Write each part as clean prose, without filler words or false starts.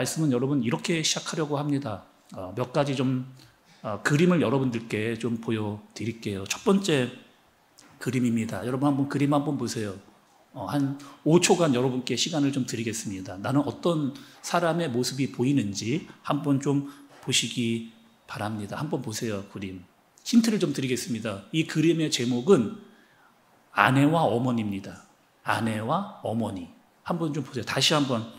말씀은 여러분 이렇게 시작하려고 합니다. 몇 가지 좀 그림을 여러분들께 좀 보여드릴게요. 첫 번째 그림입니다. 여러분 한번 그림 한번 보세요. 한 5초간 여러분께 시간을 좀 드리겠습니다. 나는 어떤 사람의 모습이 보이는지 한번 좀 보시기 바랍니다. 한번 보세요. 그림. 힌트를 좀 드리겠습니다. 이 그림의 제목은 아내와 어머니입니다. 아내와 어머니. 한번 좀 보세요. 다시 한번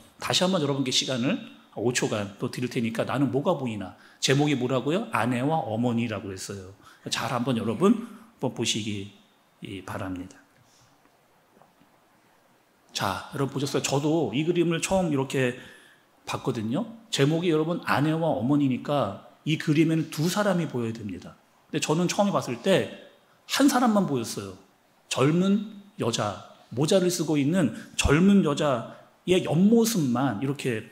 여러분께 시간을 5초간 또 드릴 테니까 나는 뭐가 보이나. 제목이 뭐라고요? 아내와 어머니라고 했어요. 잘 한번 여러분 한번 보시기 바랍니다. 자, 여러분 보셨어요? 저도 이 그림을 처음 이렇게 봤거든요. 제목이 여러분 아내와 어머니니까 이 그림에는 두 사람이 보여야 됩니다. 근데 저는 처음에 봤을 때 한 사람만 보였어요. 젊은 여자, 모자를 쓰고 있는 젊은 여자의 옆모습만 이렇게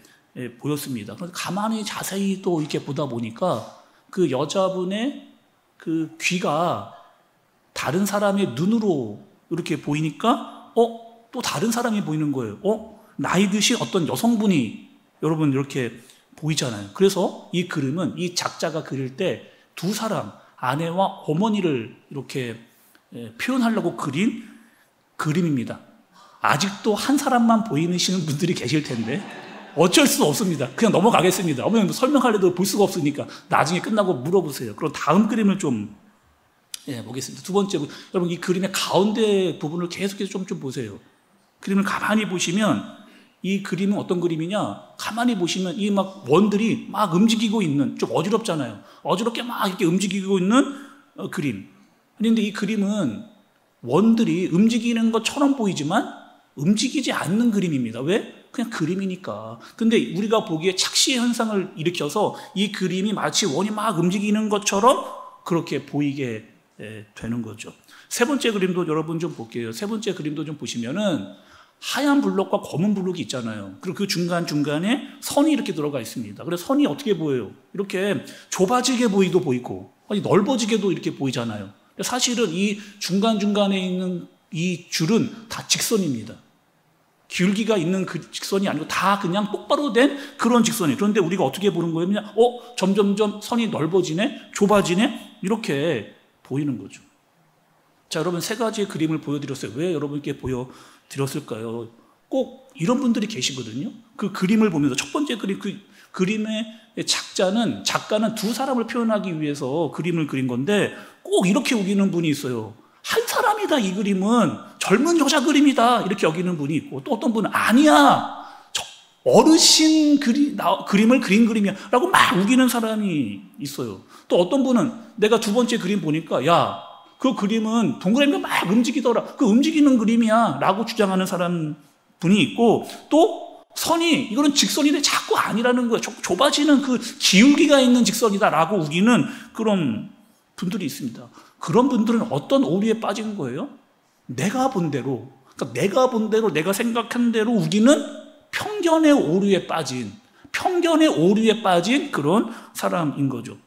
보였습니다. 그래서 가만히 자세히 또 이렇게 보다 보니까 그 여자분의 그 귀가 다른 사람의 눈으로 이렇게 보이니까 또 다른 사람이 보이는 거예요. 나이 드신 어떤 여성분이 여러분 이렇게 보이잖아요. 그래서 이 그림은 이 작자가 그릴 때 두 사람, 아내와 어머니를 이렇게 표현하려고 그린 그림입니다. 아직도 한 사람만 보이시는 분들이 계실 텐데 어쩔 수 없습니다. 그냥 넘어가겠습니다. 어머니 설명하려도 볼 수가 없으니까 나중에 끝나고 물어보세요. 그럼 다음 그림을 좀 보겠습니다. 두 번째, 여러분 이 그림의 가운데 부분을 계속해서 좀 보세요. 그림을 가만히 보시면 이 그림은 어떤 그림이냐? 가만히 보시면 이 막 원들이 막 움직이고 있는, 좀 어지럽잖아요. 어지럽게 막 이렇게 움직이고 있는 그림. 그런데 이 그림은 원들이 움직이는 것처럼 보이지만 움직이지 않는 그림입니다. 왜? 그냥 그림이니까. 근데 우리가 보기에 착시 현상을 일으켜서 이 그림이 마치 원이 막 움직이는 것처럼 그렇게 보이게 되는 거죠. 세 번째 그림도 여러분 좀 볼게요. 세 번째 그림도 좀 보시면은 하얀 블록과 검은 블록이 있잖아요. 그리고 그 중간중간에 선이 이렇게 들어가 있습니다. 그래서 선이 어떻게 보여요? 이렇게 좁아지게 보이고 넓어지게도 이렇게 보이잖아요. 사실은 이 중간중간에 있는 이 줄은 다 직선입니다. 기울기가 있는 그 직선이 아니고 다 그냥 똑바로 된 그런 직선이에요. 그런데 우리가 어떻게 보는 거예요? 그냥 점점점 선이 넓어지네, 좁아지네 이렇게 보이는 거죠. 자, 여러분 세 가지의 그림을 보여드렸어요. 왜 여러분께 보여드렸을까요? 꼭 이런 분들이 계시거든요. 그 그림을 보면서 첫 번째 그림, 그 그림의 작가는 두 사람을 표현하기 위해서 그림을 그린 건데 꼭 이렇게 여기는 분이 있어요. 한 사람이다, 이 그림은. 젊은 여자 그림이다, 이렇게 여기는 분이 있고, 또 어떤 분은 아니야, 어르신 그림을 그린 그림이야 라고 막 우기는 사람이 있어요. 또 어떤 분은 내가 두 번째 그림 보니까 야, 그 그림은 동그라미가 막 움직이더라, 그 움직이는 그림이야 라고 주장하는 분이 있고, 또 선이 이거는 직선인데 자꾸 아니라는 거예요. 좁아지는 그 기울기가 있는 직선이다 라고 우기는 그런 분들이 있습니다. 그런 분들은 어떤 오류에 빠진 거예요? 내가 본 대로, 내가 생각한 대로 우기는 편견의 오류에 빠진 그런 사람인 거죠.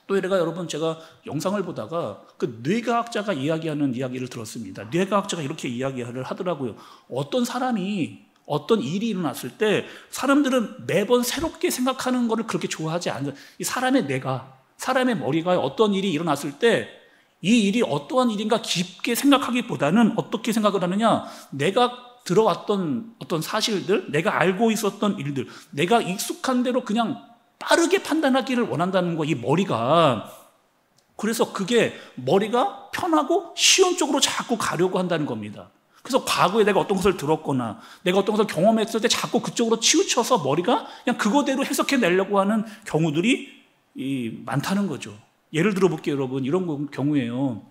또 얘가 여러분, 제가 영상을 보다가 그 뇌과학자가 이야기하는 이야기를 들었습니다. 뇌과학자가 이렇게 이야기를 하더라고요. 어떤 사람이 어떤 일이 일어났을 때 사람들은 매번 새롭게 생각하는 것을 그렇게 좋아하지 않아요. 이 사람의 머리가 어떤 일이 일어났을 때 이 일이 어떠한 일인가 깊게 생각하기보다는 어떻게 생각을 하느냐, 내가 들어왔던 어떤 사실들, 내가 알고 있었던 일들, 내가 익숙한 대로 그냥 빠르게 판단하기를 원한다는 거, 이 머리가. 그래서 그게 머리가 편하고 쉬운 쪽으로 자꾸 가려고 한다는 겁니다. 그래서 과거에 내가 어떤 것을 들었거나 내가 어떤 것을 경험했을 때 자꾸 그쪽으로 치우쳐서 머리가 그냥 그거대로 해석해내려고 하는 경우들이 많다는 거죠. 예를 들어볼게요, 여러분. 이런 경우에요.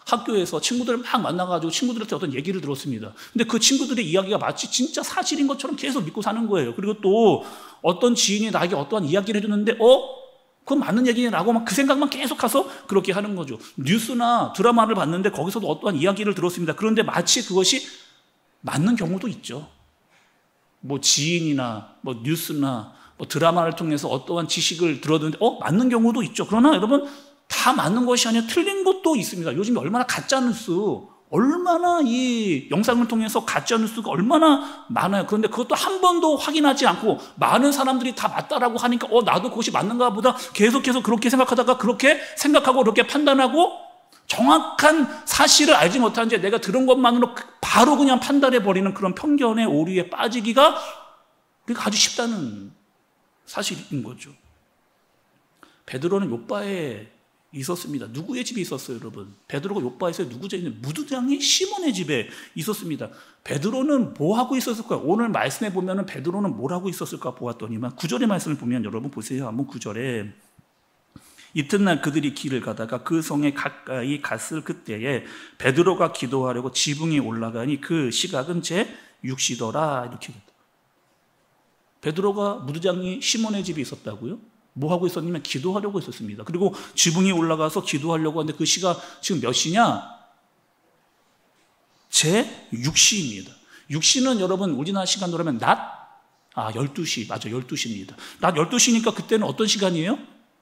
학교에서 친구들을 막 만나가지고 친구들한테 어떤 얘기를 들었습니다. 근데 그 친구들의 이야기가 마치 진짜 사실인 것처럼 계속 믿고 사는 거예요. 그리고 또 어떤 지인이 나에게 어떠한 이야기를 해줬는데 그건 맞는 얘기라고 막 그 생각만 계속해서 그렇게 하는 거죠. 뉴스나 드라마를 봤는데 거기서도 어떠한 이야기를 들었습니다. 그런데 마치 그것이 맞는 경우도 있죠. 뭐 지인이나 뭐 뉴스나 뭐 드라마를 통해서 어떠한 지식을 들었는데 맞는 경우도 있죠. 그러나 여러분, 다 맞는 것이 아니라 틀린 것도 있습니다. 요즘에 얼마나 가짜뉴스 얼마나 이 영상을 통해서 가짜 뉴스가 얼마나 많아요. 그런데 그것도 한 번도 확인하지 않고 많은 사람들이 다 맞다라고 하니까 나도 그것이 맞는가 보다 계속해서 그렇게 생각하다가 그렇게 생각하고 그렇게 판단하고 정확한 사실을 알지 못한 채 내가 들은 것만으로 바로 그냥 판단해버리는 그런 편견의 오류에 빠지기가 우리가 아주 쉽다는 사실인 거죠. 베드로는 욥바에 있었습니다. 누구의 집에 있었어요, 여러분? 베드로가 욥바에서 누구 집에 있는 무두장이 시몬의 집에 있었습니다. 베드로는 뭐 하고 있었을까요? 오늘 말씀에 보면은 베드로는 뭘 하고 있었을까 보았더니만 9절의 말씀을 보면 여러분 보세요. 한번 9절에 이튿날 그들이 길을 가다가 그 성에 가까이 갔을 그때에 베드로가 기도하려고 지붕에 올라가니 그 시각은 제 6시더라 이렇게 됐다. 베드로가 무두장이 시몬의 집에 있었다고요? 뭐 하고 있었냐면 기도하려고 있었습니다. 그리고 지붕에 올라가서 기도하려고 하는데 그 시가 지금 몇 시냐? 제 6시입니다. 6시는 여러분 우리나라 시간으로 하면 낮 12시. 맞아, 12시입니다. 낮 12시니까 그때는 어떤 시간이에요?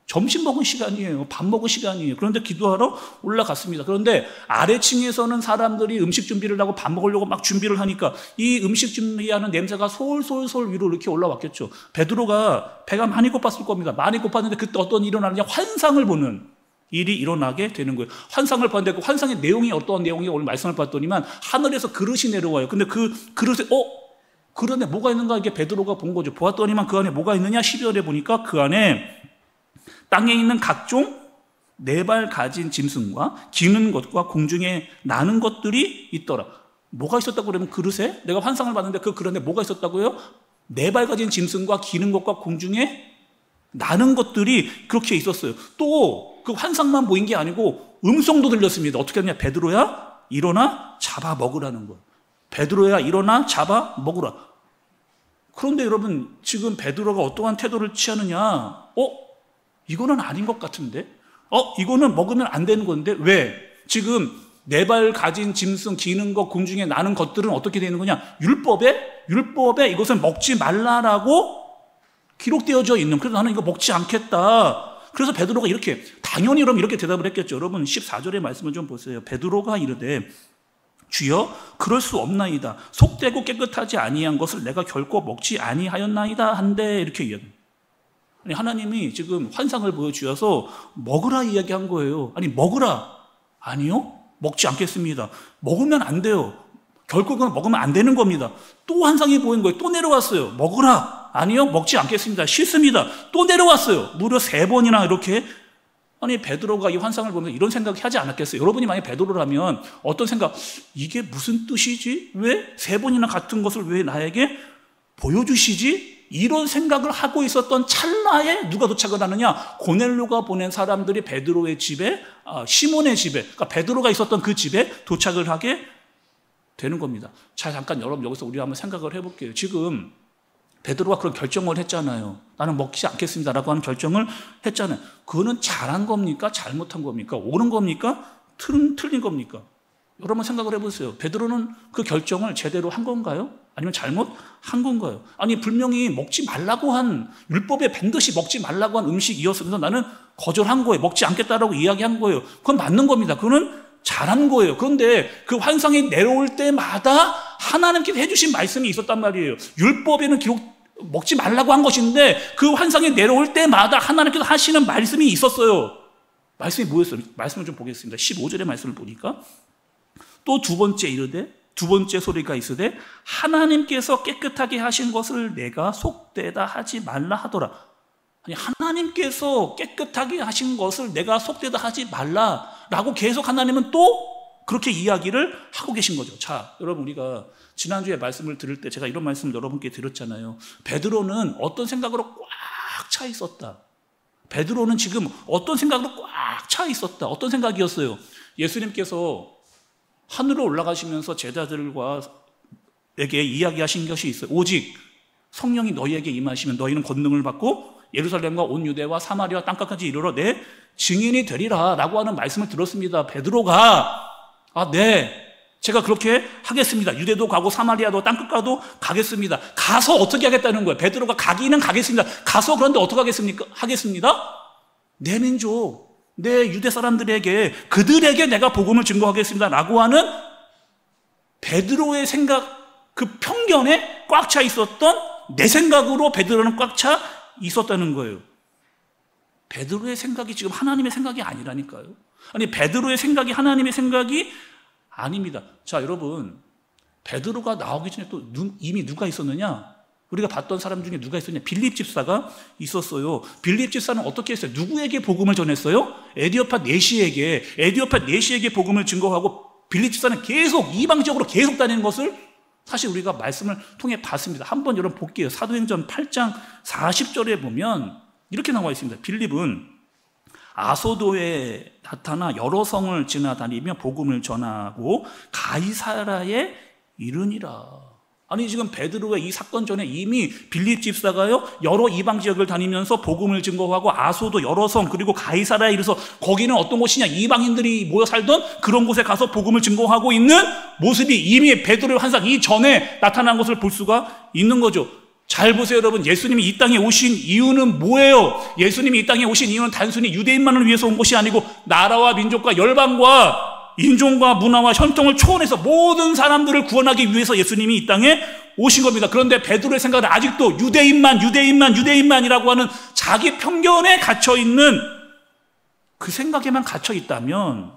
점심 먹은 시간이에요. 밥 먹은 시간이에요. 그런데 기도하러 올라갔습니다. 그런데 아래층에서는 사람들이 음식 준비를 하고 밥 먹으려고 막 준비를 하니까 이 음식 준비하는 냄새가 솔솔솔 위로 이렇게 올라왔겠죠. 베드로가 배가 많이 고팠을 겁니다. 많이 고팠는데 그때 어떤 일이 일어나느냐? 환상을 보는 일이 일어나게 되는 거예요. 환상을 봤는데 그 환상의 내용이 어떤 내용이 오늘 말씀을 봤더니만 하늘에서 그릇이 내려와요. 근데 그 그릇에 그런데 뭐가 있는가 이게 베드로가 본 거죠. 보았더니만 그 안에 뭐가 있느냐? 12절에 보니까 그 안에 땅에 있는 각종 4발 가진 짐승과 기는 것과 공중에 나는 것들이 있더라. 뭐가 있었다고 그러면 그릇에? 내가 환상을 봤는데 그 그릇에 뭐가 있었다고요? 4발 가진 짐승과 기는 것과 공중에 나는 것들이 그렇게 있었어요. 또 그 환상만 보인 게 아니고 음성도 들렸습니다. 어떻게 하냐? 베드로야 일어나 잡아 먹으라는 거예요. 베드로야 일어나 잡아 먹으라. 그런데 여러분 지금 베드로가 어떠한 태도를 취하느냐? 이거는 아닌 것 같은데? 이거는 먹으면 안 되는 건데? 왜? 지금 4발 가진 짐승, 기는 것, 공중에 나는 것들은 어떻게 되는 거냐? 율법에 이것은 먹지 말라라고 기록되어져 있는. 그래서 나는 이거 먹지 않겠다. 그래서 베드로가 이렇게, 당연히 그럼 이렇게 대답을 했겠죠. 여러분 14절의 말씀을 좀 보세요. 베드로가 이르되 주여 그럴 수 없나이다. 속되고 깨끗하지 아니한 것을 내가 결코 먹지 아니하였나이다 한데 이렇게 이야기합니다. 아니, 하나님이 지금 환상을 보여주셔서 먹으라 이야기한 거예요. 아니 먹으라. 아니요. 먹지 않겠습니다. 먹으면 안 돼요. 결국은 먹으면 안 되는 겁니다. 또 환상이 보인 거예요. 또 내려왔어요. 먹으라. 아니요. 먹지 않겠습니다. 싫습니다. 또 내려왔어요. 무려 3번이나 이렇게. 아니 베드로가 이 환상을 보면서 이런 생각을 하지 않았겠어요? 여러분이 만약에 베드로라면 어떤 생각? 이게 무슨 뜻이지? 왜 3번이나 같은 것을 왜 나에게 보여주시지? 이런 생각을 하고 있었던 찰나에 누가 도착을 하느냐? 고넬료가 보낸 사람들이 베드로의 집에, 시몬의 집에, 그러니까 베드로가 있었던 그 집에 도착을 하게 되는 겁니다. 자, 잠깐 여러분 여기서 우리 한번 생각을 해볼게요. 지금 베드로가 그런 결정을 했잖아요. 나는 먹지 않겠습니다라고 하는 결정을 했잖아요. 그거는 잘한 겁니까? 잘못한 겁니까? 옳은 겁니까? 틀린 겁니까? 여러분 생각을 해보세요. 베드로는 그 결정을 제대로 한 건가요? 아니면 잘못한 건가요? 아니 분명히 먹지 말라고 한 율법에 반드시 먹지 말라고 한 음식이었으면서 나는 거절한 거예요. 먹지 않겠다라고 이야기한 거예요. 그건 맞는 겁니다. 그거는 잘한 거예요. 그런데 그 환상이 내려올 때마다 하나님께서 해주신 말씀이 있었단 말이에요. 율법에는 먹지 말라고 한 것인데 그 환상이 내려올 때마다 하나님께서 하시는 말씀이 있었어요. 말씀이 뭐였어요? 말씀을 좀 보겠습니다. 15절의 말씀을 보니까 또 두 번째 이르되 두 번째 소리가 있으되 하나님께서 깨끗하게 하신 것을 내가 속되다 하지 말라 하더라. 아니 하나님께서 깨끗하게 하신 것을 내가 속되다 하지 말라라고 계속 하나님은 또 그렇게 이야기를 하고 계신 거죠. 자, 여러분 우리가 지난주에 말씀을 들을 때 제가 이런 말씀을 여러분께 드렸잖아요. 베드로는 어떤 생각으로 꽉 차 있었다. 베드로는 지금 어떤 생각으로 꽉 차 있었다. 어떤 생각이었어요? 예수님께서 하늘로 올라가시면서 제자들에게 이야기하신 것이 있어요. 오직 성령이 너희에게 임하시면 너희는 권능을 받고 예루살렘과 온 유대와 사마리아 땅끝까지 이르러 내 증인이 되리라 라고 하는 말씀을 들었습니다. 베드로가 네, 제가 그렇게 하겠습니다. 유대도 가고 사마리아도 땅끝까지도 가겠습니다. 가서 어떻게 하겠다는 거예요? 베드로가 가기는 가겠습니다. 가서 그런데 어떻게 하겠습니다? 내 민족, 내 유대 사람들에게 그들에게 내가 복음을 증거하겠습니다 라고 하는 베드로의 생각, 그 편견에 꽉 차 있었던 내 생각으로 베드로는 꽉 차 있었다는 거예요. 베드로의 생각이 지금 하나님의 생각이 아니라니까요. 아니, 베드로의 생각이 하나님의 생각이 아닙니다. 자, 여러분, 베드로가 나오기 전에 또 이미 누가 있었느냐? 우리가 봤던 사람 중에 누가 있었냐? 빌립 집사가 있었어요. 빌립 집사는 어떻게 했어요? 누구에게 복음을 전했어요? 에디오파 네시에게 복음을 증거하고, 빌립 집사는 계속 이방지역으로 계속 다니는 것을 사실 우리가 말씀을 통해 봤습니다. 한번 여러분 볼게요. 사도행전 8장 40절에 보면 이렇게 나와 있습니다. 빌립은 아소도에 나타나 여러 성을 지나다니며 복음을 전하고 가이사라에 이르니라. 아니, 지금 베드로의 이 사건 전에 이미 빌립 집사가요, 여러 이방 지역을 다니면서 복음을 증거하고 아소도 여러 성, 그리고 가이사라에 이르러서 거기는 어떤 곳이냐? 이방인들이 모여 살던 그런 곳에 가서 복음을 증거하고 있는 모습이 이미 베드로의 환상 이전에 나타난 것을 볼 수가 있는 거죠. 잘 보세요, 여러분. 예수님이 이 땅에 오신 이유는 뭐예요? 예수님이 이 땅에 오신 이유는 단순히 유대인만을 위해서 온 것이 아니고 나라와 민족과 열방과 인종과 문화와 혈통을 초월해서 모든 사람들을 구원하기 위해서 예수님이 이 땅에 오신 겁니다. 그런데 베드로의 생각은 아직도 유대인만이라고 하는 자기 편견에 갇혀있는 그 생각에만 갇혀있다면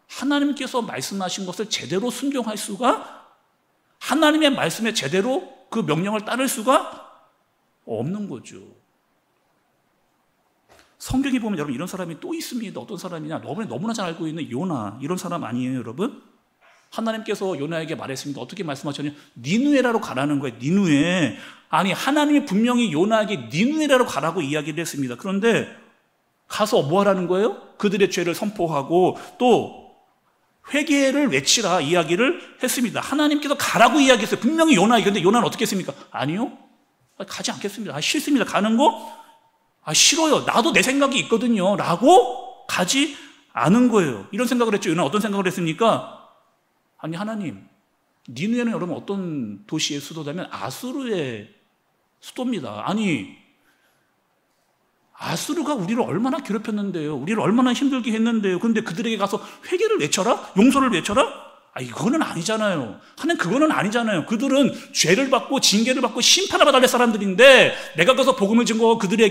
하나님께서 말씀하신 것을 제대로 순종할 수가, 하나님의 말씀에 제대로 그 명령을 따를 수가 없는 거죠. 성경에 보면 여러분 이런 사람이 또 있습니다. 어떤 사람이냐? 너무나 잘 알고 있는 요나, 이런 사람 아니에요, 여러분? 하나님께서 요나에게 말했습니다. 어떻게 말씀하셨냐? 니누에라로 가라는 거예요. 니누에. 아니, 하나님이 분명히 요나에게 니누에라로 가라고 이야기를 했습니다. 그런데 가서 뭐 하라는 거예요? 그들의 죄를 선포하고 또 회개를 외치라 이야기를 했습니다. 하나님께서 가라고 이야기했어요. 분명히 요나에게. 근데 요나는 어떻게 했습니까? 아니요, 가지 않겠습니다. 싫습니다. 가는 거 싫어요. 나도 내 생각이 있거든요. 라고 가지 않은 거예요. 이런 생각을 했죠. 요나는 어떤 생각을 했습니까? 아니, 하나님, 니누에는 여러분 어떤 도시의 수도냐면 아수르의 수도입니다. 아니, 아수르가 우리를 얼마나 괴롭혔는데요. 우리를 얼마나 힘들게 했는데요. 그런데 그들에게 가서 회개를 외쳐라? 용서를 외쳐라? 그거는 아니잖아요. 하나님, 그거는 아니잖아요. 그들은 죄를 받고 징계를 받고 심판을 받아야 할 사람들인데 내가 가서 복음을 증거하고 그들이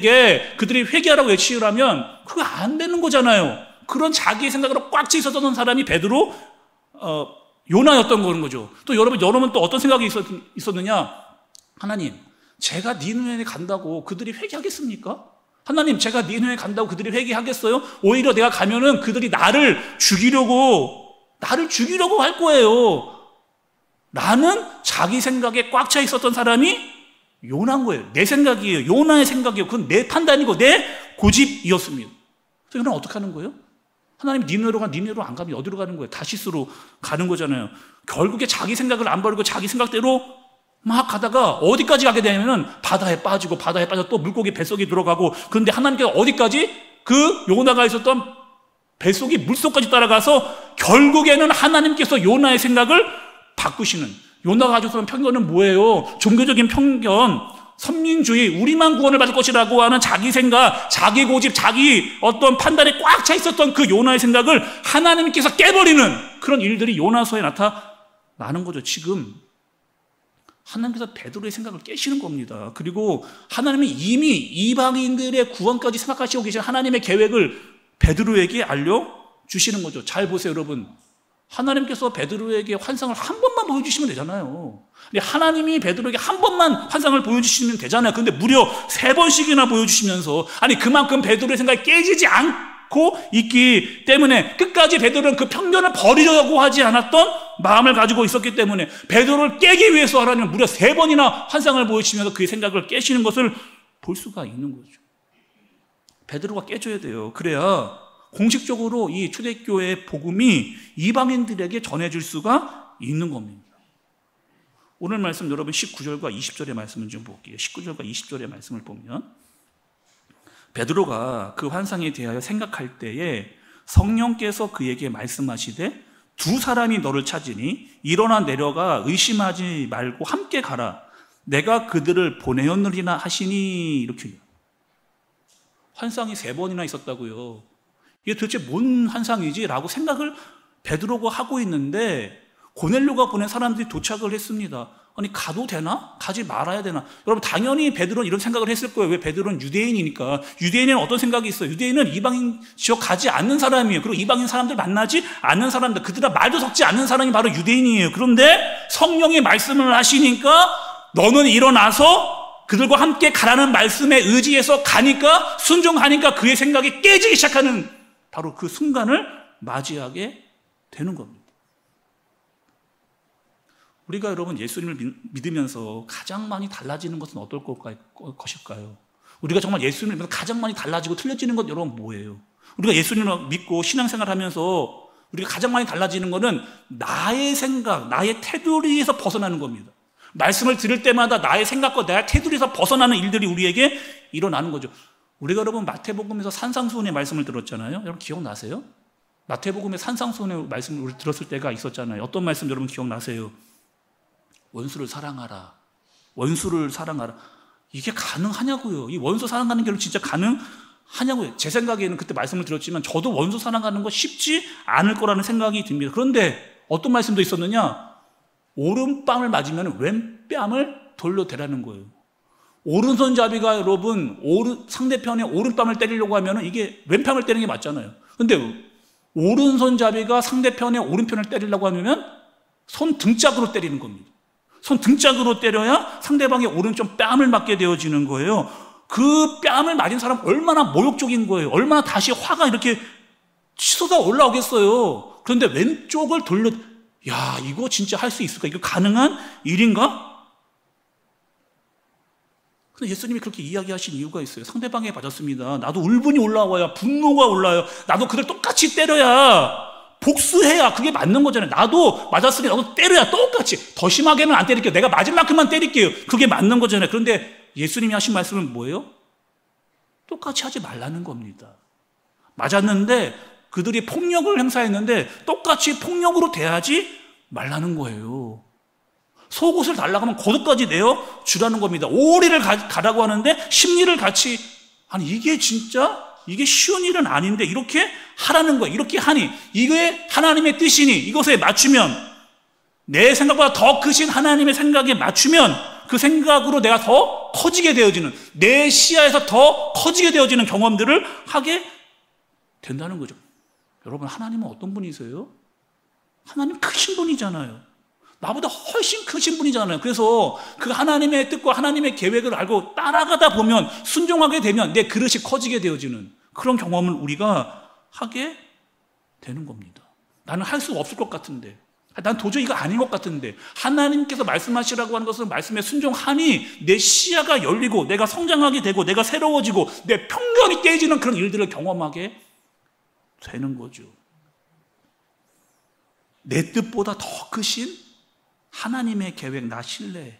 회개하라고 외치라면 그거 안 되는 거잖아요. 그런 자기의 생각으로 꽉 차 있었던 사람이 베드로, 요나였던 거죠. 또 여러분 또 어떤 생각이 있었느냐? 하나님, 제가 니느웨에 간다고 그들이 회개하겠습니까? 하나님, 제가 니느웨에 간다고 그들이 회개하겠어요? 오히려 내가 가면은 그들이 나를 죽이려고 할 거예요. 라는 자기 생각에 꽉 차 있었던 사람이 요나인 거예요. 내 생각이에요. 요나의 생각이에요. 그건 내 판단이고 내 고집이었습니다. 그래서 요나는 어떻게 하는 거예요? 하나님, 니느웨로 안 가면 어디로 가는 거예요? 다시스로 가는 거잖아요. 결국에 자기 생각을 안 버리고 자기 생각대로 막 가다가 어디까지 가게 되냐면은 바다에 빠져 또 물고기 뱃속에 들어가고, 그런데 하나님께서 어디까지? 그 요나가 있었던 뱃속이 물속까지 따라가서 결국에는 하나님께서 요나의 생각을 바꾸시는, 요나가 가지고 있는 편견은 뭐예요? 종교적인 편견, 선민주의, 우리만 구원을 받을 것이라고 하는 자기 생각, 자기 고집, 자기 어떤 판단에 꽉 차 있었던 그 요나의 생각을 하나님께서 깨버리는 그런 일들이 요나서에 나타나는 거죠. 지금 하나님께서 베드로의 생각을 깨시는 겁니다. 그리고 하나님은 이미 이방인들의 구원까지 생각하시고 계신 하나님의 계획을 베드로에게 알려주시는 거죠. 잘 보세요, 여러분. 하나님께서 베드로에게 환상을 한 번만 보여주시면 되잖아요. 근데 하나님이 베드로에게 한 번만 환상을 보여주시면 되잖아요. 근데 무려 3번씩이나 보여주시면서, 그만큼 베드로의 생각이 깨지지 않고 있기 때문에 끝까지 베드로는 그 편견을 버리려고 하지 않았던 마음을 가지고 있었기 때문에 베드로를 깨기 위해서 하나님은 무려 3번이나 환상을 보여주시면서 그의 생각을 깨시는 것을 볼 수가 있는 거죠. 베드로가 깨져야 돼요. 그래야 공식적으로 이 초대교회의 복음이 이방인들에게 전해질 수가 있는 겁니다. 오늘 말씀 여러분 19절과 20절의 말씀을 좀 볼게요. 19절과 20절의 말씀을 보면 베드로가 그 환상에 대하여 생각할 때에 성령께서 그에게 말씀하시되 두 사람이 너를 찾으니 일어나 내려가 의심하지 말고 함께 가라. 내가 그들을 보내었느리나 하시니. 이렇게 환상이 3번이나 있었다고요. 이게 도대체 뭔 환상이지? 라고 생각을 베드로가 하고 있는데 고넬료가 보낸 사람들이 도착을 했습니다. 아니 가도 되나? 가지 말아야 되나? 여러분 당연히 베드로는 이런 생각을 했을 거예요. 왜? 베드로는 유대인이니까. 유대인은 어떤 생각이 있어요? 유대인은 이방인 지역 가지 않는 사람이에요. 그리고 이방인 사람들 만나지 않는 사람들, 그들과 말도 섞지 않는 사람이 바로 유대인이에요. 그런데 성령이 말씀을 하시니까 너는 일어나서 그들과 함께 가라는 말씀에 의지해서 가니까, 순종하니까 그의 생각이 깨지기 시작하는 바로 그 순간을 맞이하게 되는 겁니다. 우리가 여러분 예수님을 믿으면서 가장 많이 달라지는 것은 어떨 것일까요? 우리가 정말 예수님을 믿으면서 가장 많이 달라지고 틀려지는 것 여러분 뭐예요? 우리가 예수님을 믿고 신앙생활 하면서 우리가 가장 많이 달라지는 것은 나의 생각, 나의 테두리에서 벗어나는 겁니다. 말씀을 들을 때마다 나의 생각과 나의 테두리에서 벗어나는 일들이 우리에게 일어나는 거죠. 우리가 여러분 마태복음에서 산상수훈의 말씀을 들었잖아요. 여러분 기억나세요? 마태복음의 산상수훈의 말씀을 우리 들었을 때가 있었잖아요. 어떤 말씀 여러분 기억나세요? 원수를 사랑하라. 원수를 사랑하라. 이게 가능하냐고요. 이 원수 사랑하는 게 진짜 가능하냐고요. 제 생각에는 그때 말씀을 들었지만 저도 원수 사랑하는 거 쉽지 않을 거라는 생각이 듭니다. 그런데 어떤 말씀도 있었느냐? 오른뺨을 맞으면 왼뺨을 돌려대라는 거예요. 오른손잡이가 여러분 상대편의 오른뺨을 때리려고 하면 이게 왼편을 때리는 게 맞잖아요. 근데 오른손잡이가 상대편의 오른편을 때리려고 하면 손등짝으로 때리는 겁니다. 손등짝으로 때려야 상대방의 오른쪽 뺨을 맞게 되어지는 거예요. 그 뺨을 맞은 사람 얼마나 모욕적인 거예요. 얼마나 다시 화가 이렇게 치솟아 올라오겠어요. 그런데 왼쪽을 야, 이거 진짜 할 수 있을까? 이거 가능한 일인가? 근데 예수님이 그렇게 이야기하신 이유가 있어요. 상대방에 맞았습니다. 나도 울분이 올라와야, 분노가 올라와요. 나도 그들 똑같이 때려야, 복수해야 그게 맞는 거잖아요. 나도 맞았으니 나도 때려야 똑같이. 더 심하게는 안 때릴게요. 내가 맞은 만큼만 때릴게요. 그게 맞는 거잖아요. 그런데 예수님이 하신 말씀은 뭐예요? 똑같이 하지 말라는 겁니다. 맞았는데 그들이 폭력을 행사했는데 똑같이 폭력으로 대하지 말라는 거예요. 속옷을 달라고 하면 겉옷까지 내어 주라는 겁니다. 오리를 가라고 하는데 십리를 같이, 아니 이게 진짜 이게 쉬운 일은 아닌데 이렇게 하라는 거예요. 이렇게 하니 이게 하나님의 뜻이니 이것에 맞추면, 내 생각보다 더 크신 하나님의 생각에 맞추면 그 생각으로 내가 더 커지게 되어지는, 내 시야에서 더 커지게 되어지는 경험들을 하게 된다는 거죠. 여러분 하나님은 어떤 분이세요? 하나님 크신 분이잖아요. 나보다 훨씬 크신 분이잖아요. 그래서 그 하나님의 뜻과 하나님의 계획을 알고 따라가다 보면, 순종하게 되면 내 그릇이 커지게 되어지는 그런 경험을 우리가 하게 되는 겁니다. 나는 할 수 없을 것 같은데, 난 도저히 이거 아닌 것 같은데 하나님께서 말씀하시라고 하는 것은 말씀에 순종하니 내 시야가 열리고 내가 성장하게 되고 내가 새로워지고 내 편견이 깨지는 그런 일들을 경험하게 되는 거죠. 내 뜻보다 더 크신 하나님의 계획 나 신뢰해.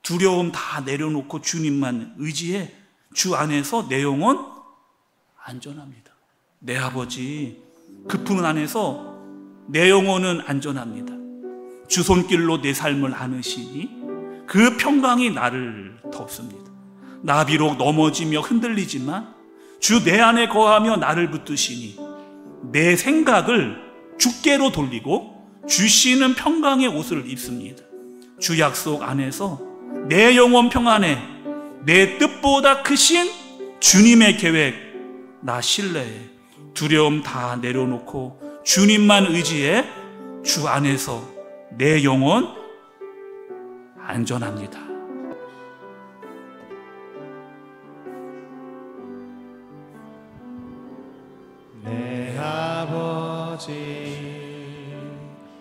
두려움 다 내려놓고 주님만 의지해. 주 안에서 내 영혼 안전합니다. 내 아버지 그 품 안에서 내 영혼은 안전합니다. 주 손길로 내 삶을 안으시니 그 평강이 나를 덮습니다. 나 비록 넘어지며 흔들리지만 주 내 안에 거하며 나를 붙드시니 내 생각을 주께로 돌리고 주시는 평강의 옷을 입습니다. 주 약속 안에서 내 영혼 평안에 내 뜻보다 크신 주님의 계획 나 신뢰해. 두려움 다 내려놓고 주님만 의지해. 주 안에서 내 영혼 안전합니다. 내 아버지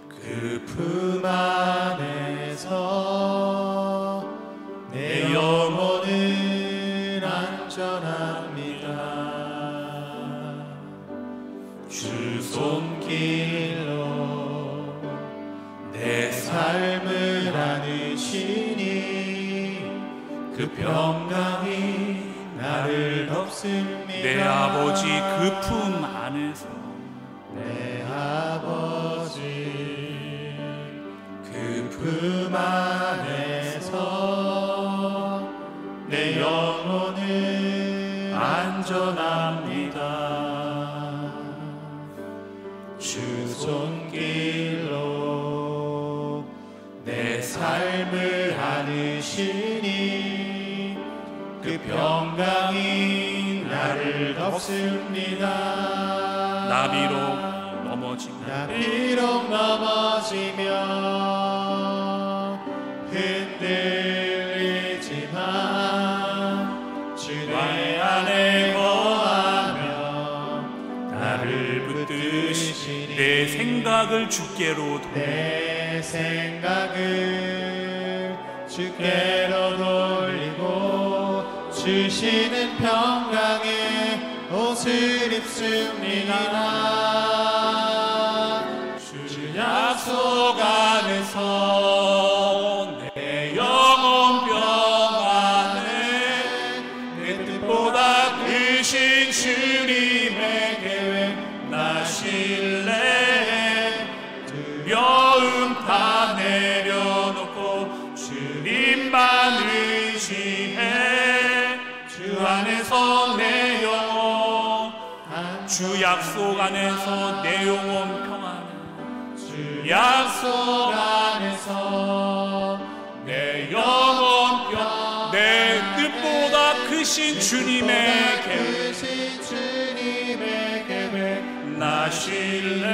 그 품 안에서 내 영혼은 안전합니다. 주 손길로 내 삶을 안으시니 그 평강이 나를 덮습니다. 내 아버지 그 품 안에서 내 아버지 그 품 안에서 내 영혼은 안전합니다. 주 손길로 삶을 안으시니 그 평강이 나를 덮습니다. 나 비록 넘어지면 흔들리지만 주 내 안에 거하며 나를 붙드시니 내 생각을 주께로 내 생각을 주께로 돌리고 주시는 평강의 옷을 입습니다. 주 약속 안에서 내 영혼 평안에 내 뜻보다 크신 주님의 계획 나 신뢰해 두려움 다 내려놓고 주님만 의지해 주 안에서 내 영혼 주 약속 안에서 내 영혼 평안해 주 약속 안에서 내 영혼 평안해 내 뜻보다 크신 주님의 계획 나 신뢰해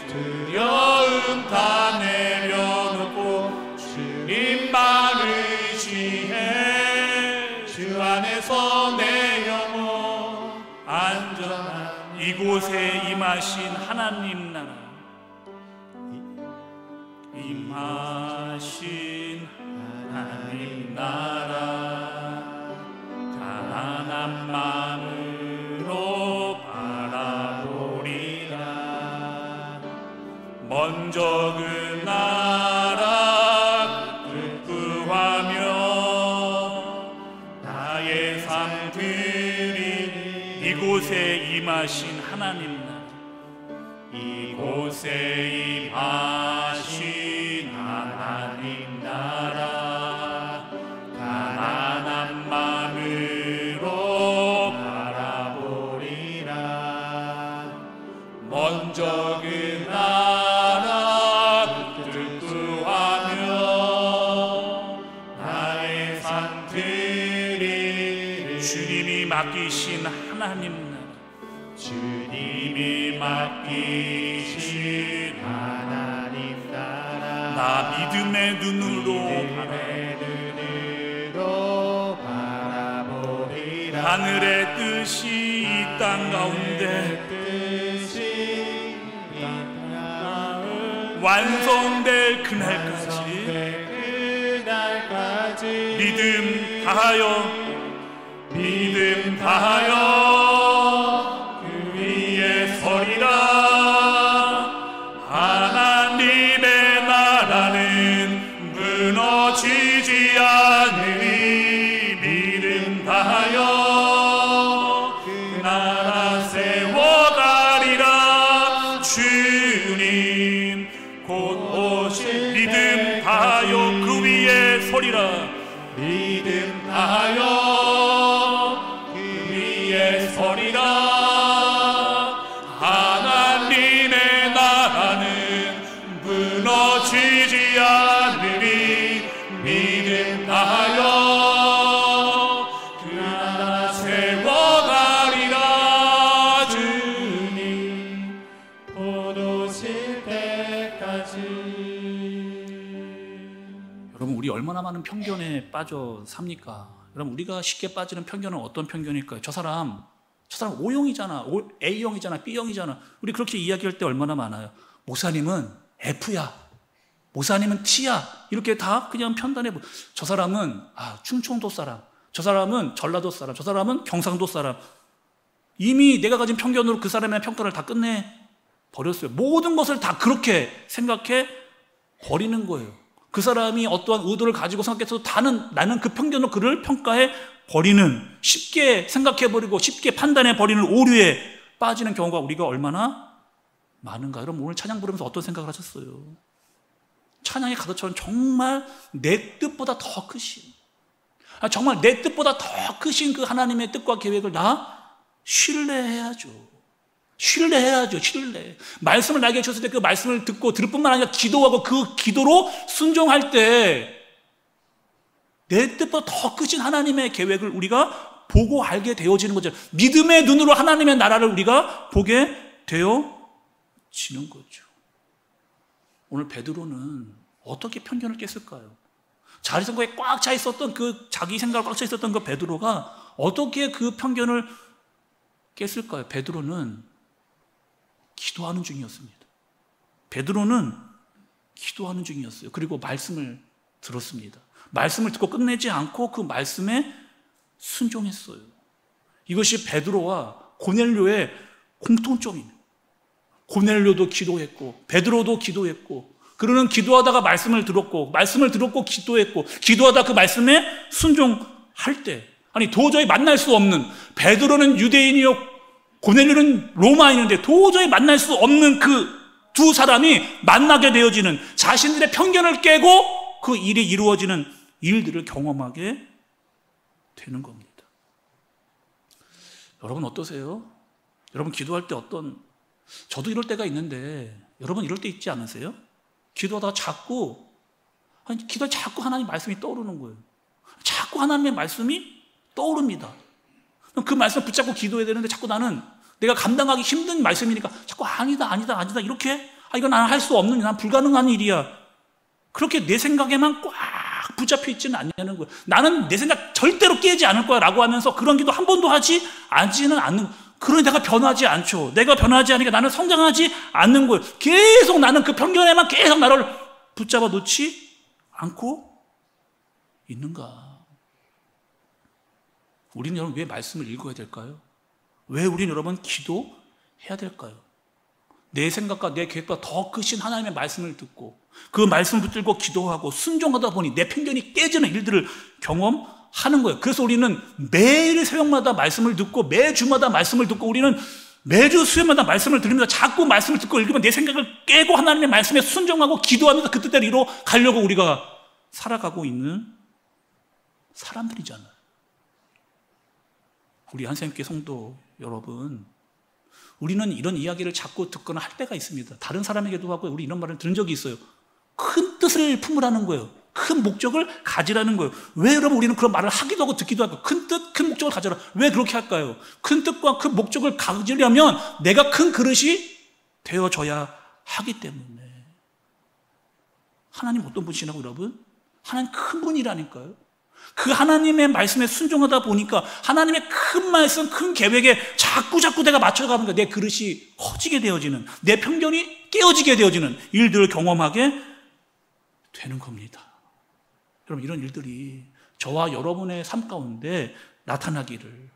두려움 다 내려놓고 주님만 의지해 주 안에서 내 영혼 안전한 이곳에 임하신 하나님 나라 임하신 하나님 나라 가난한 마음으로 바라보리라 먼저 그 나라 구하며 나의 삶들이 이곳에 임하신 하나님 나라 이곳에 임하신 하나님 나라 가난한 마음으로 바라보리라 먼저 그 나라 구하며 나의 삶들이 주님이 맡기신 하나님 나라 주님이 맡기신 하나님 나라 나 믿음의 눈으로 바라보리라 하늘의 뜻이 이 땅 가운데 완성될 그날까지 믿음 다하여 그 위에 서리라 하나님의 나라는 무너지지 않으니 믿음 다하여 그 나라 세워가리라 주님 곧 오실 믿음 다하여 그 위에 서리라 믿음 다하여 그 위에 서리라 하나님의 나라는 무너지지 않으니 믿음 다하여 그 나라 세워가리라 주님 곧 오실 때까지 여러분 우리 얼마나 많은 편견에 빠져 삽니까? 여러분 우리가 쉽게 빠지는 편견은 어떤 편견일까요? 저 사람 O형이잖아, A형이잖아, B형이잖아. 우리 그렇게 이야기할 때 얼마나 많아요. 목사님은 F야, 목사님은 T야. 이렇게 다 그냥 편단해. 저 사람은 충청도 사람, 저 사람은 전라도 사람, 저 사람은 경상도 사람. 이미 내가 가진 편견으로 그 사람의 평가를 다 끝내버렸어요. 모든 것을 다 그렇게 생각해 버리는 거예요. 그 사람이 어떠한 의도를 가지고 생각해서 나는 그 편견으로 그를 평가해 버리는, 쉽게 생각해 버리고 쉽게 판단해 버리는 오류에 빠지는 경우가 우리가 얼마나 많은가. 여러분 오늘 찬양 부르면서 어떤 생각을 하셨어요? 찬양의 가사처럼 정말 내 뜻보다 더 크신, 정말 내 뜻보다 더 크신 그 하나님의 뜻과 계획을 나 신뢰해야죠. 신뢰해야죠. 신뢰. 말씀을 나에게 주셨을 때 그 말씀을 듣고 들을 뿐만 아니라 기도하고 그 기도로 순종할 때 내 뜻보다 더 크신 하나님의 계획을 우리가 보고 알게 되어지는 거죠. 믿음의 눈으로 하나님의 나라를 우리가 보게 되어지는 거죠. 오늘 베드로는 어떻게 편견을 깼을까요? 자기 생각에 꽉 차 있었던 그 자기 생각에 꽉 차 있었던 그 베드로가 어떻게 그 편견을 깼을까요? 베드로는 기도하는 중이었습니다. 베드로는 기도하는 중이었어요. 그리고 말씀을 들었습니다. 말씀을 듣고 끝내지 않고 그 말씀에 순종했어요. 이것이 베드로와 고넬료의 공통점입니다. 고넬료도 기도했고 베드로도 기도했고, 그러는 기도하다가 말씀을 들었고 기도했고, 기도하다 그 말씀에 순종할 때, 아니 도저히 만날 수 없는, 베드로는 유대인이요 고넬료는 로마인인데 도저히 만날 수 없는 그 두 사람이 만나게 되어지는, 자신들의 편견을 깨고 그 일이 이루어지는 일들을 경험하게 되는 겁니다. 여러분 어떠세요? 여러분 기도할 때 저도 이럴 때가 있는데 여러분 이럴 때 있지 않으세요? 기도하다가 자꾸 하나님 말씀이 떠오르는 거예요. 자꾸 하나님의 말씀이 떠오릅니다. 그 말씀을 붙잡고 기도해야 되는데 자꾸 나는 내가 감당하기 힘든 말씀이니까 자꾸 아니다 이렇게, 이건 나는 할 수 없는, 난 불가능한 일이야, 그렇게 내 생각에만 꽉 붙잡혀 있지는 않냐는 거예요. 나는 내 생각 절대로 깨지 않을 거야 라고 하면서 그런 기도 한 번도 하지는 않는, 그러니 내가 변하지 않죠. 내가 변하지 않으니까 나는 성장하지 않는 거예요. 계속 나는 그 편견에만 계속 나를 붙잡아 놓지 않고 있는가? 우리는 여러분 왜 말씀을 읽어야 될까요? 왜 우리는 여러분 기도해야 될까요? 내 생각과 내 계획보다 더 크신 하나님의 말씀을 듣고 그 말씀을 붙들고 기도하고 순종하다 보니 내 편견이 깨지는 일들을 경험하는 거예요. 그래서 우리는 매일 새벽마다 말씀을 듣고 매주마다 말씀을 듣고 우리는 매주 수요일마다 말씀을 들으면서 자꾸 말씀을 듣고 읽으면 내 생각을 깨고 하나님의 말씀에 순종하고 기도하면서 그 뜻대로 이루어 가려고 우리가 살아가고 있는 사람들이잖아요. 우리 한샘교회 성도 여러분, 우리는 이런 이야기를 자꾸 듣거나 할 때가 있습니다. 다른 사람에게도 하고 우리 이런 말을 들은 적이 있어요. 큰 뜻을 품으라는 거예요. 큰 목적을 가지라는 거예요. 왜 여러분 우리는 그런 말을 하기도 하고 듣기도 하고 큰 뜻, 큰 목적을 가져라. 왜 그렇게 할까요? 큰 뜻과 큰 목적을 가지려면 내가 큰 그릇이 되어져야 하기 때문에. 하나님 어떤 분이시라고 여러분? 하나님 큰 분이라니까요. 그 하나님의 말씀에 순종하다 보니까 하나님의 큰 말씀, 큰 계획에 자꾸 내가 맞춰가니까 내 그릇이 커지게 되어지는, 내 편견이 깨어지게 되어지는 일들을 경험하게 되는 겁니다. 여러분 이런 일들이 저와 여러분의 삶 가운데 나타나기를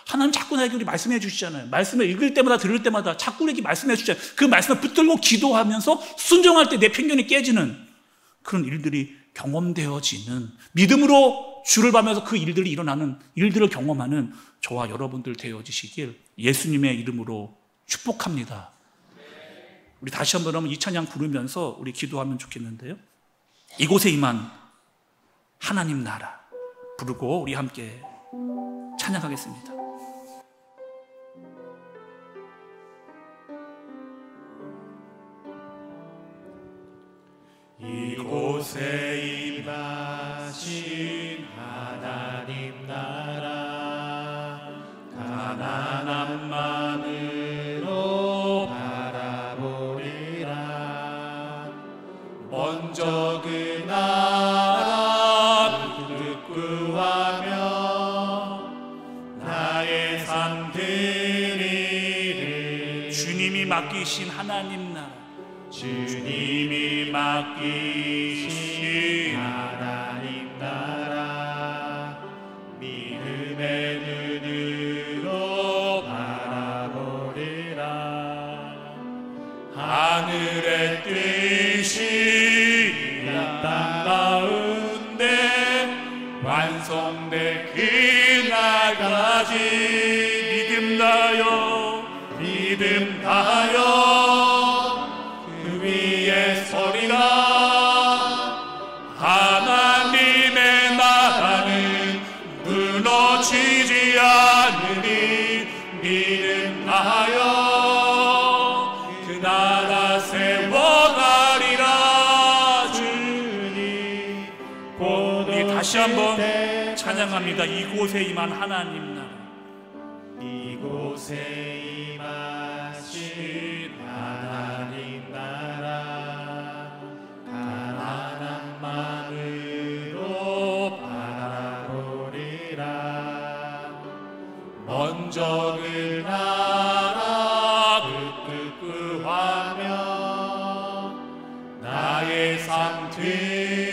하나님 자꾸 나에게 우리 말씀해 주시잖아요. 말씀을 읽을 때마다 들을 때마다 자꾸 우리에게 말씀해 주시잖아요. 그 말씀을 붙들고 기도하면서 순종할 때 내 편견이 깨지는 그런 일들이 경험되어지는, 믿음으로 주를 봐면서 그 일들이 일어나는 일들을 경험하는 저와 여러분들 되어지시길 예수님의 이름으로 축복합니다. 우리 다시 한번 그러면 이 찬양 부르면서 우리 기도하면 좋겠는데요. 이곳에 임한 하나님 나라 부르고 우리 함께 찬양하겠습니다. 이곳에 임하신 하나님 나라, 가난한 마음으로 바라보리라. 먼저 그 나라 구하며 나의 삶 드리를. 주님이 맡기신 하나님 나라, 주님이 맡기신 하나님 나라, 믿음의 눈으로 바라보리라. 하늘의 뜻이 이 땅 가운데 완성될 그날까지 믿음 다하여 그 위에 서리라. 하나님의 나라는 무너지지 않으니 믿음 다하여 한번 찬양합니다. 이곳에 임한 하나님 나라. 이곳에 임하신 하나님 나라 가난한 마음으로 바라보리라. 먼저 그 나라 끄끄끄하며 나의 삶 드리리.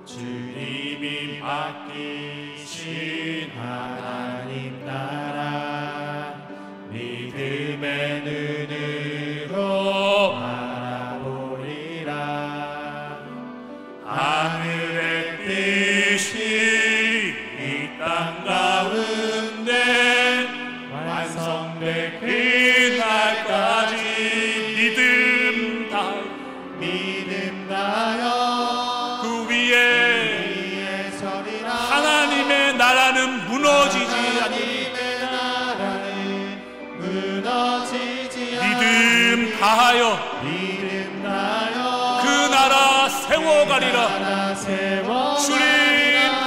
주님이 맡기신 하나님 나라 믿음의 눈으로 바라보리라. 하늘의 뜻이 이 땅 가운데 완성될 그날까지 믿음 다하여 그 위에 하나님의 나라는 무너지지 않으리. 믿음 다하여 그 나라 세워가리라. 주님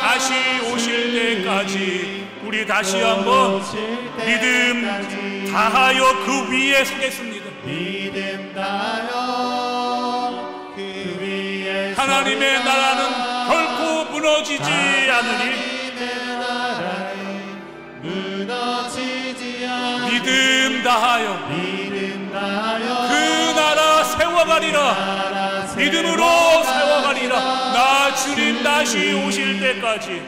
다시 오실 때까지 우리 다시 한번 믿음 다하여 그 위에 서겠습니다. 믿음 다하여 그 위에 하나님의 나라는 결코 무너지지 않으리. 믿음 다하여 그 나라 세워가리라. 믿음으로 세워가리라. 나 주님 다시 오실 때까지.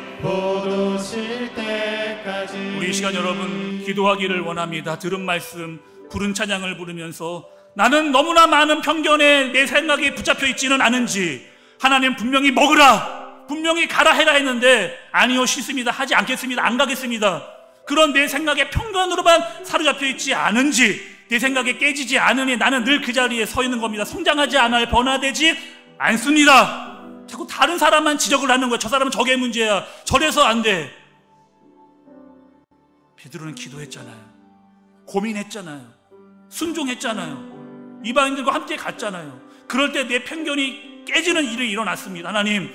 우리 시간 여러분 기도하기를 원합니다. 들은 말씀 부른 찬양을 부르면서 나는 너무나 많은 편견에 내 생각이 붙잡혀 있지는 않은지, 하나님 분명히 먹으라, 분명히 가라 해라 했는데 아니요, 싫습니다, 하지 않겠습니다, 안 가겠습니다, 그런 내 생각에 편견으로만 사로잡혀 있지 않은지, 내 생각에 깨지지 않으니 나는 늘 그 자리에 서 있는 겁니다. 성장하지 않아요. 변화되지 않습니다. 자꾸 다른 사람만 지적을 하는 거야. 저 사람은 저게 문제야, 저래서 안 돼. 베드로는 기도했잖아요. 고민했잖아요. 순종했잖아요. 이방인들과 함께 갔잖아요. 그럴 때 내 편견이 깨지는 일이 일어났습니다. 하나님,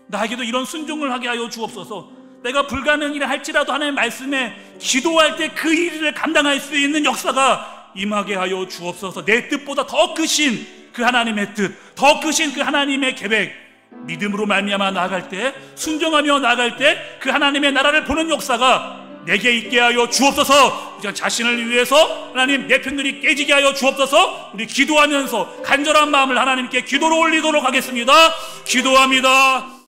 나에게도 이런 순종을 하게 하여 주옵소서. 내가 불가능이라 할지라도 하나님의 말씀에 기도할 때 그 일을 감당할 수 있는 역사가 임하게 하여 주옵소서. 내 뜻보다 더 크신 그 하나님의 뜻, 더 크신 그 하나님의 계획, 믿음으로 말미암아 나아갈 때, 순종하며 나아갈 때 그 하나님의 나라를 보는 역사가 내게 있게 하여 주옵소서. 자신을 위해서 하나님 내 편견이 깨지게 하여 주옵소서. 우리 기도하면서 간절한 마음을 하나님께 기도로 올리도록 하겠습니다. 기도합니다.